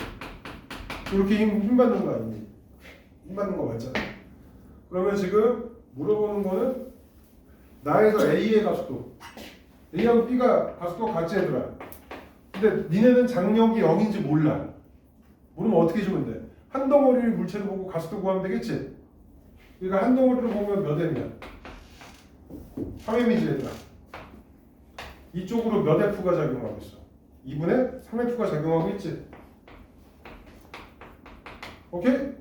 이렇게 힘 받는 거 아니니? 힘 받는 거 맞잖아. 그러면 지금 물어보는 거는 나에서 A의 가속도, A하고 B가 가속도가 같지 얘들아. 근데 니네는 장력이 0인지 몰라. 모르면 어떻게 주면 돼? 한 덩어리 물체를 보고 가속도 구하면 되겠지? 그러니까 한 덩어리를 보면 몇 M이야? 3M이지 얘들아. 이쪽으로 몇 F가 작용하고 있어? 2분의 3F가 작용하고 있지? 오케이?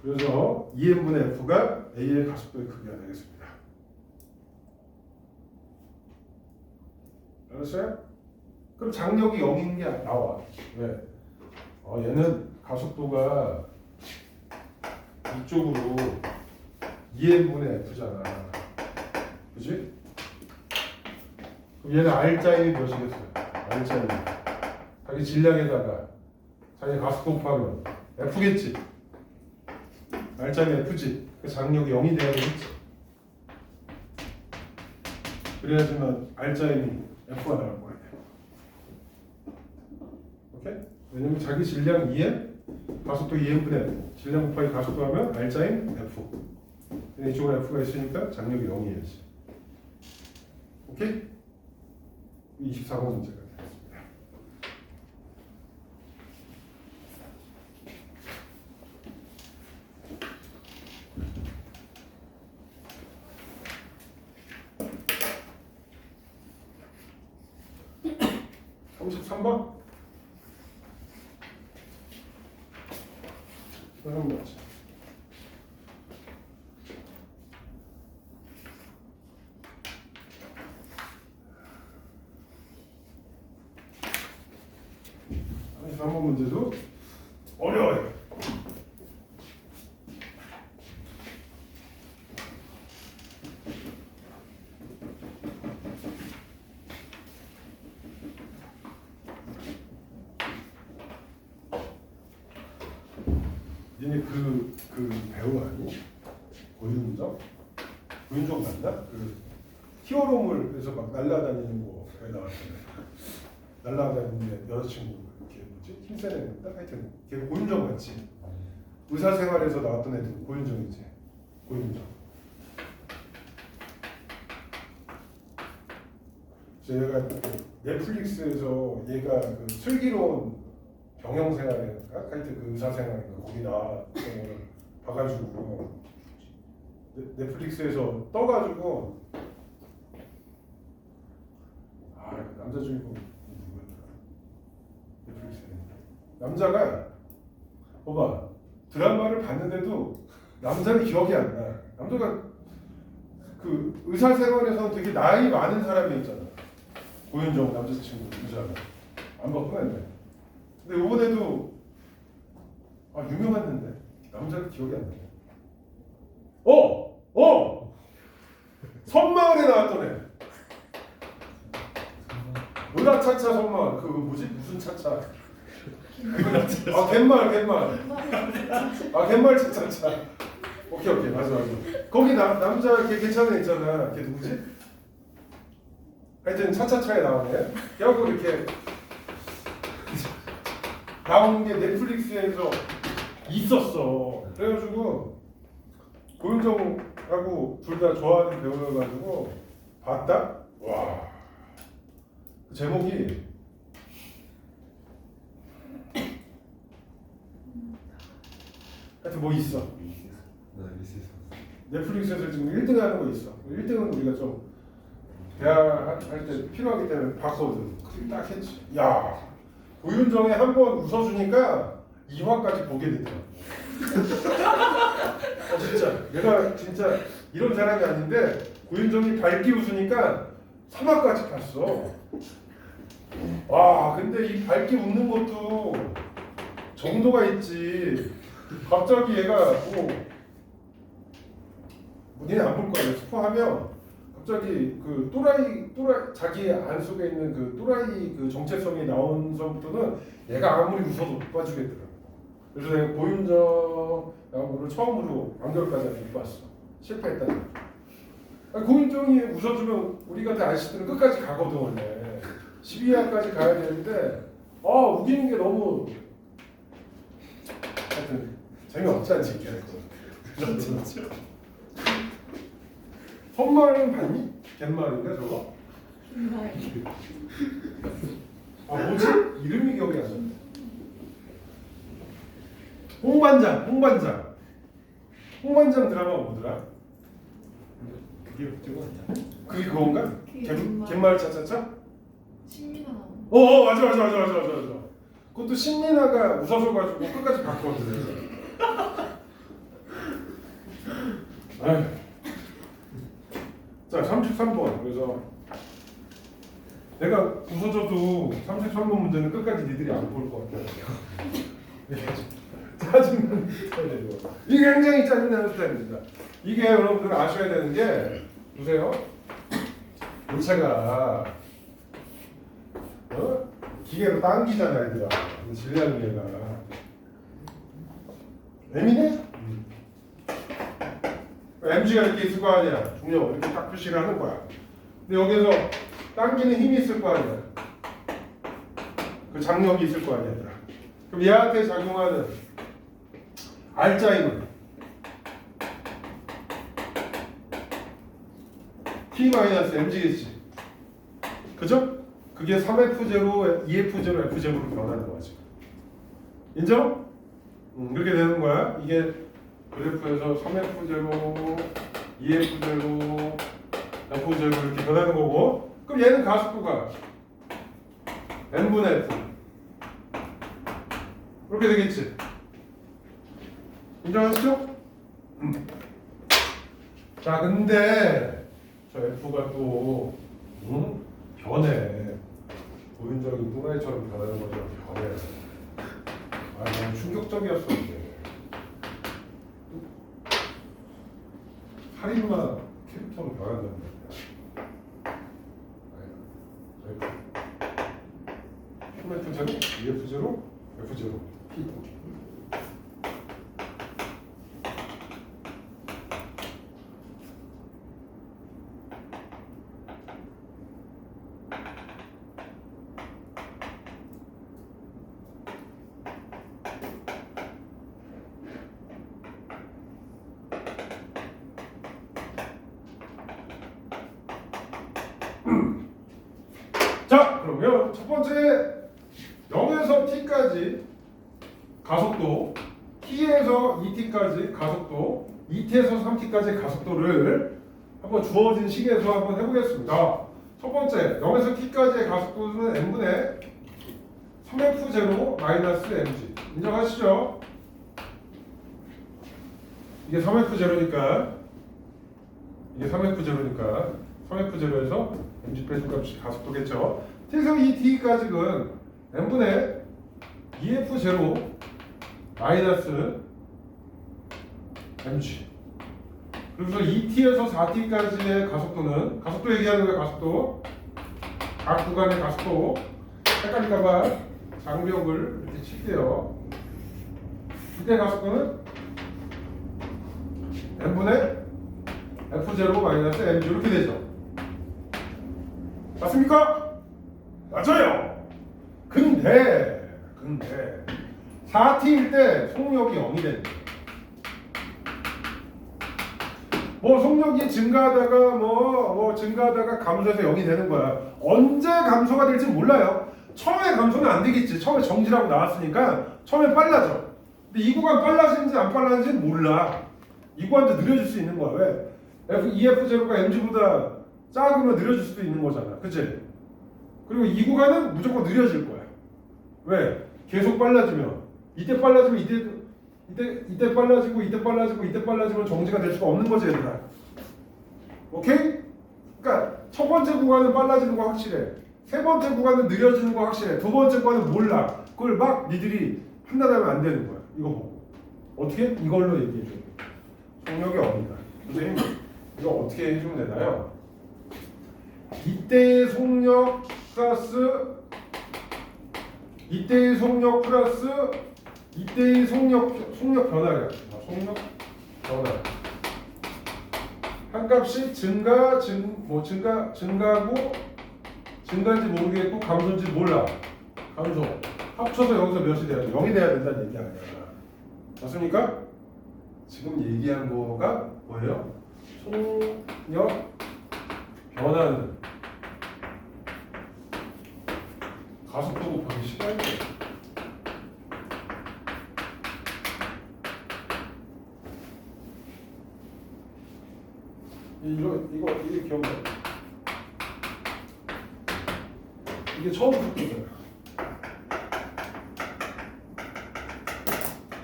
그래서 2n분의 f가 a의 가속도의 크기가 되겠습니다. 알았어요? 그럼 장력이 0인 게 나와. 왜? 얘는 가속도가 이쪽으로 2n분의 f잖아. 그지? 그럼 얘는 R자임이 몇이겠어요? R자임. 자기 질량에다가 자기 가속도 곱하면 F겠지? R자임이 F지? 그 장력이 0이 돼야 되겠지? 그래야지만 R자임이 F가 나올 거야. 오케이? 왜냐면 자기 질량 2m, 가속도 2m분의 F. 질량 곱하기 가속도 하면 R자임 F. 근데 이쪽으로 F가 있으니까 장력이 0이어야지. 오케이? 24번 문제가 되겠습니다. (33번) 그럼 뭐지? (33번) 문제도 어려워요. 얘네 그 배우 아니? 고윤정? 고윤정 맞나? 그 히어로물에서 막 날아다니는 거에 나왔잖아요. 날아다니는데 여자친구 이렇게 뭐지? 힘센 애인가? 하여튼 걔 고윤정 맞지? 의사생활에서 나왔던 애들 고윤정이지. 고윤정. 제가 넷플릭스에서 얘가 그 슬기로운 병영생활인가? 하여튼 그 의사생활인가 거기 나왔던 걸 봐가지고 넷플릭스에서 떠가지고 남자 주인공 누구였더라? 넷플릭스에 남자가 봐봐 드라마를 봤는데도 남자는 기억이 안 나. 남자가 그 의사생활에서는 되게 나이 많은 사람이 있잖아. 고윤정 남자친구 의사가 안 바꾸는데. 근데 이번에도 유명했는데 남자가 기억이 안 나네. 선마을에 나왔던 애. 으라차차 선마을. 그 뭐지? 무슨 차차? 갯마을. 갯마을 차차. 오케이 맞아. 거기 남자 걔 괜찮은 애 있잖아. 걔 누구지? 하여튼 차차차에 나오네. 걔하고 이렇게 나온 게 넷플릭스에서 있었어. 그래가지고 고윤정하고 둘 다 좋아하는 배우여가지고 봤다. 와. 그 제목이 하여튼 뭐 있어. 넷플릭스에서 지금 1등 하는 거 있어. 1등은 우리가 좀 대학 할 때 필요하기 때문에 봤거든. 그렇게 딱 했지. 야, 고윤정이 한 번 웃어주니까 2화까지 보게 되더라고. 진짜 내가 진짜 이런 사람이 아닌데 고윤정이 밝게 웃으니까 3화까지 봤어. 와, 근데 이 밝게 웃는 것도 정도가 있지. 갑자기 얘가 니네 안 볼 거야. 스포하면 갑자기 그 또라이 자기 안 속에 있는 그 또라이 그 정체성이 나온 전부터는 얘가 아무리 웃어도 못 봐주겠더라고. 그래서 내가 고윤정 야구를 처음으로 완결까지 못 봤어. 실패했다니. 고윤정이 웃어주면 우리가 다 아시들은 끝까지 가거든 원래. 12화까지 가야 되는데 웃기는 게 너무 하여튼 재미없지 않지 진짜. 선말은 봤니? 갯말인가 저거? 정말 뭐지? 이름이 기억이 안 나네. 홍반장 드라마가 뭐더라? 그게 그거 아니야? 그게 그건가? 그게 갯말. 갯말 차차차? 신민아 나오는 맞아. 그것도 신민아가 웃어서 가지고 끝까지 봤거든. 아휴. 자, 33번. 그래서 내가 웃어줘도 33번 문제는 끝까지 니들이 안 볼 것 같아. 짜증나는 스타일이에요. 이게 굉장히 짜증나는 스타일입니다. 이게 여러분들 아셔야 되는 게 보세요. 물체가 기계로 당기잖아 얘들아. 질리하는 얘가 M이네? MG가 이렇게 있을 거 아니야. 중력 이렇게 딱 표시를 하는 거야. 근데 여기서 당기는 힘이 있을 거 아니야. 그 장력이 있을 거 아니야 얘들아. 그럼 얘한테 작용하는 R자임은 T-MG겠지. 그죠? 그게 3F0, 2F0, F0로 변하는 거지. 인정? 그렇게 되는 거야. 이게 그래프에서 3F0, 2F0, F0 이렇게 변하는 거고. 그럼 얘는 가속도가 N분의 F. 그렇게 되겠지. 인정하시죠? 자, 근데 저 F가 또 변해. 고윤정이 또라이처럼 변하는 것처럼 변해. 너무 충격적이었어 이게. 살인마 캐릭터로 변한다는 거야. F0, EF0, F0, P. 자, 그러면 첫 번째 0에서 t까지 가속도, t에서 2t까지 가속도, 2t에서 3t까지 가속도를 한번 주어진 식에서 한번 해보겠습니다. 첫 번째 0에서 t까지의 가속도는 n분의 3f0 마이너스 mg. 인정하시죠? 이게 3f0니까 3f0에서 mg 빼준 값이 가속도겠죠. t에서 2t까지는 n분의 2f0 마이너스 mg. 그래서 2t에서 4t까지의 가속도는 가속도 얘기하는 거예요. 가속도 각 구간의 가속도 헷갈릴까봐 장벽을 이렇게 칠게요. 이때 가속도는 n분의 f0 마이너스 mg 이렇게 되죠. 맞습니까? 맞아요. 근데 4t일 때 속력이 0이 됩니다. 속력이 증가하다가 증가하다가 감소해서 0이 되는 거야. 언제 감소가 될지 몰라요. 처음에 감소는 안 되겠지. 처음에 정지라고 나왔으니까 처음에 빨라져. 근데 이 구간 빨라지는지 안 빨라지는지는 몰라. 이 구간도 느려질 수 있는 거야. 왜? EF0가 mg보다 작으면 느려질 수도 있는 거잖아. 그치? 그리고 이 구간은 무조건 느려질 거야. 왜? 계속 빨라지면 이때 빨라지면 이때 빨라지고 이때 빨라지고 이때 빨라지면 정지가 될 수가 없는 거지 얘들아. 오케이? 그러니까 첫 번째 구간은 빨라지는 거 확실해. 세 번째 구간은 느려지는 거 확실해. 두 번째 구간은 몰라. 그걸 막 니들이 판단하면 안 되는 거야. 이거 보고 어떻게? 이걸로 얘기해줘. 속력이 어디다. 선생님 이거 어떻게 해주면 되나요? 이때의 속력 플러스 이때의 속력 플러스 이때의 속력 변화량. 속력 변화. 한 값이 증가고 증가인지 모르겠고 감소인지 몰라. 감소. 합쳐서 여기서 몇이 돼야 돼? 0이 돼야 된다는 얘기 아니야. 맞습니까? 지금 얘기한 거가 뭐예요? 속력 변화는 가속도 곱하기 시간이에요. 이게 기억나. 이게 처음 속도잖아.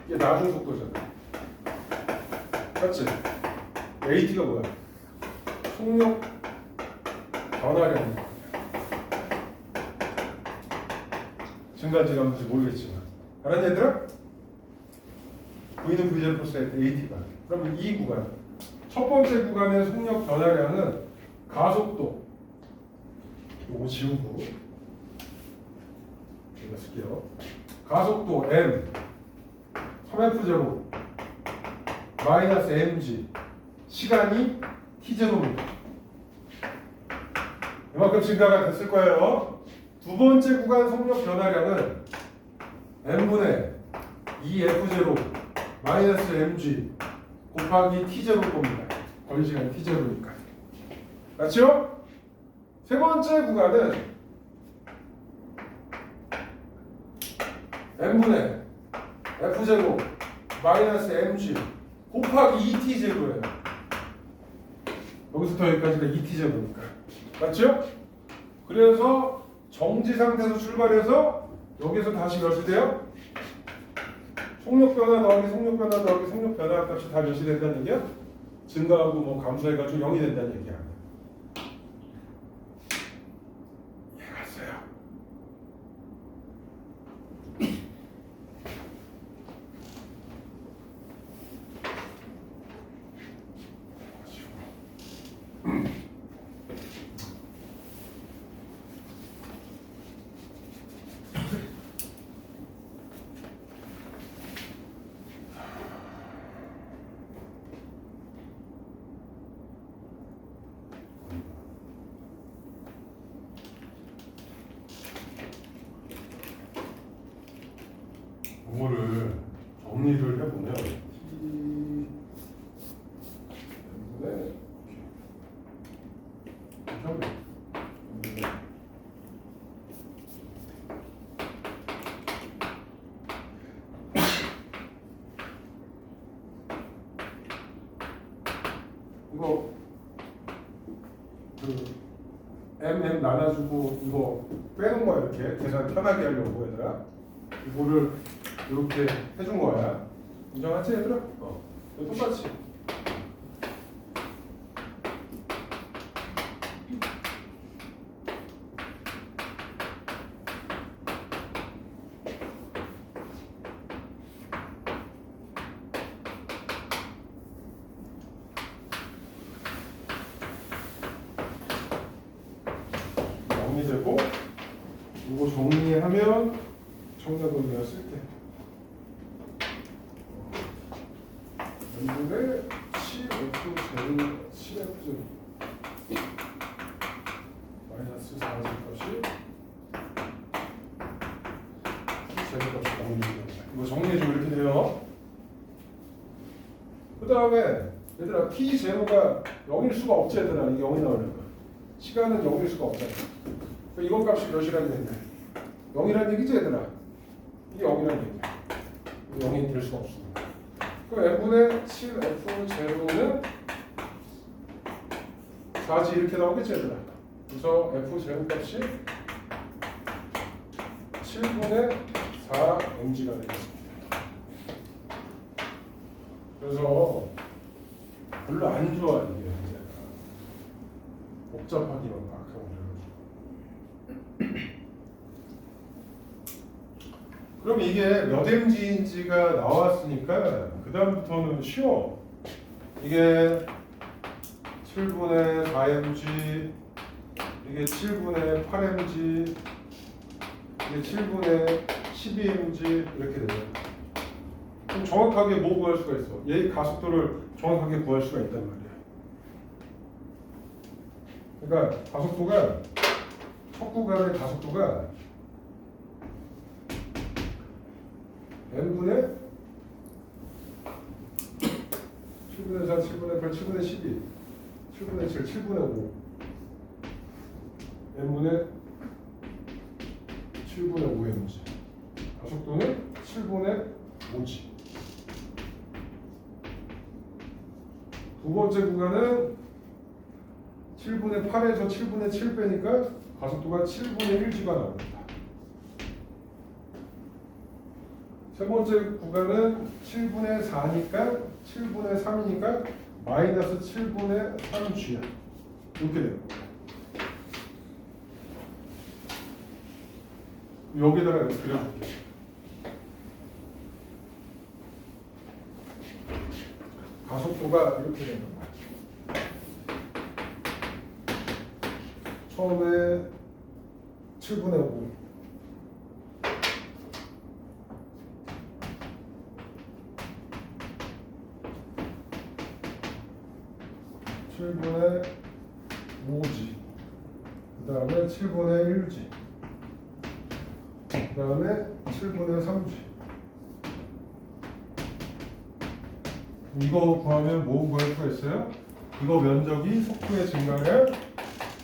이게 나중 속도잖아. 맞지? AT가 뭐야? 속력 변화량. 증가인지 감소인지 모르겠지만. 알았냐 얘들아? V는 V0 플러스 AT가. 그러면 이 구간. 첫 번째 구간의 속력 변화량은 가속도. 요거 지우고. 이거 쓸게요. 가속도 M 3F0 마이너스 mg 시간이 t0입니다. 이만큼 증가가 됐을 거예요. 두 번째 구간 속력 변화량은 m분의 2f0 마이너스 mg 곱하기 t0일 겁니다. 거리 시간이 t0니까. 맞죠? 세 번째 구간은 m분의 f0 마이너스 mg 곱하기 2t0예요. 여기서부터 여기까지가 2t0니까. 맞죠? 그래서 정지 상태에서 출발해서 여기서 다시 몇이 돼요? 속력 변화 더하기 속력 변화 더하기 속력 변화 값이 다 몇이 된다는 얘기야? 증가하고 뭐 감소해가지고 0이 된다는 얘기야. 이해갔어요? 이거를 정리를 해보면 이거 그 MM 나눠주고 이거 빼는 거야. 이렇게 계산 편하게 하려고 얘들아. 이거를 이렇게 해준 거야. 인정하지 얘들아? 이거 똑같이. 정리되고 이거 정리하면 정답은 내가 쓸게. 연분의 10F 제곱 10F 마이너스 4의 값이 제곱값이 나옵니다. 이거 정리해주면 이렇게 돼요. 그 다음에 얘들아 t 제로가 0일 수가 없지 얘들아. 이게 0이 나오려면 시간은 0일 수가 없잖아. 이건 값이 몇이라는 얘기야? 0이라는 얘기지 얘들아. 이게 0이라는 얘기야. 0이 될 수가 없습니다. 그럼 n분의 7f 제로는 4지 이렇게 나오겠지 얘들아. 그래서 F 제곱값이 7분의 4mg가 되겠습니다. 그래서 별로 안 좋아 이게 문제가. 복잡하기만 막 하고 그래가지고. 그럼 이게 몇 mg인지가 나왔으니까 그 다음부터는 쉬워. 이게 7분의 4mg, 이게 7분의 8mg, 이게 7분의 12mg 이렇게 돼요. 그럼 정확하게 뭐 구할 수가 있어? 얘 가속도를 정확하게 구할 수가 있단 말이야. 그러니까 가속도가 첫 구간의 가속도가 n분의 7분의 4, 7분의 8, 7분의 12, 7분의 7, 7분의 5 n분의 7분의 5mg 가속도는 7분의 5g. 두 번째 구간은 7분의 8에서 7분의 7 빼니까 가속도가 7분의 1g가 나옵니다. 세 번째 구간은 7분의 4니까 7분의 3이니까 마이너스 7분의 3g야. 이렇게 돼요. 여기다가 이렇게 그려볼게요. 가속도가 이렇게 되는 거야. 처음에 7분의 5 7분의 5g 그 다음에 7분의 1g 그 다음에 7분의 3g 이거 구하면 뭐 구할 수가 있어요? 이거 면적이 속도의 증가량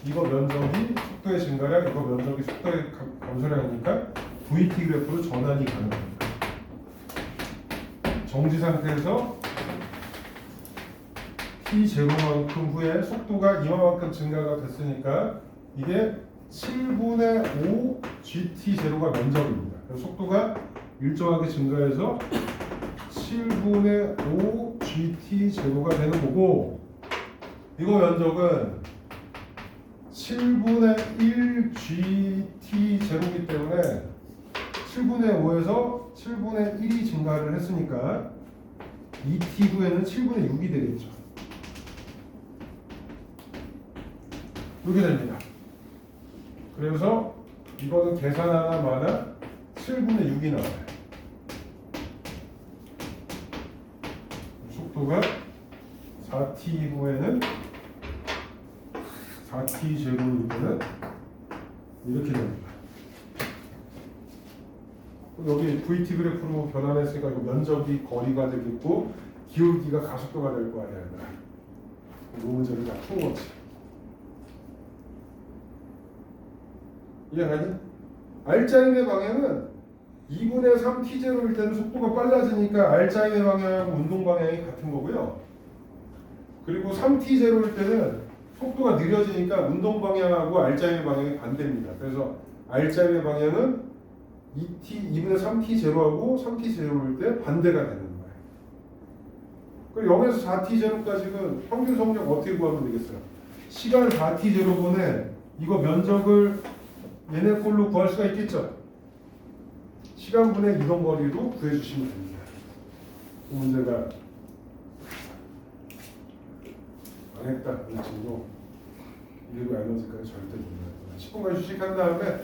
이거 면적이 속도의 증가량 이거 면적이 속도의 감소량이니까 VT 그래프로 전환이 가능합니다. 정지 상태에서 t0만큼 후에 속도가 이만큼 증가가 됐으니까 이게 7분의 5 gt0가 면적입니다. 그래서 속도가 일정하게 증가해서 7분의 5 gt0가 되는 거고 이거 면적은 7분의 1 gt0이기 때문에 7분의 5에서 7분의 1이 증가를 했으니까 2t 후에는 7분의 6이 되겠죠. 이렇게 됩니다. 그래서 이거는 계산하나마나 7분의 6이 나와요. 속도가 4t 후에는 4t 제로일 때는 이렇게 됩니다. 여기 VT 그래프로 변환했으니까 이거 면적이 거리가 되겠고 기울기가 가속도가 될 거 아니야. 이 문제를 다 푼 거지. 이해가니? R자임의 방향은 2분의 3 t0일 때는 속도가 빨라지니까 R자임의 방향하고 운동 방향이 같은 거고요. 그리고 3t0일 때는 속도가 느려지니까 운동 방향하고 R자임의 방향이 반대입니다. 그래서 R자임의 방향은 2분의 3t0하고 3t0일 때 반대가 되는 거예요. 그리고 0에서 4t0까지는 평균 속력 어떻게 구하면 되겠어요? 시간 4t0분에 이거 면적을 얘네 꼴로 구할 수가 있겠죠. 시간분의 이동거리로 구해주시면 됩니다. 이 문제가 망했다. 이 친구 일부 에너지까지 절대 못해요. 10분간 휴식한 다음에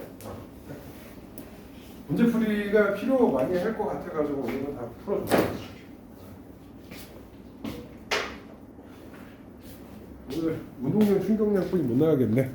문제풀이가 필요 많이 할 것 같아가지고 오늘은 다 풀어줘요. 오늘 운동량 충격량 뿐이 못 나가겠네.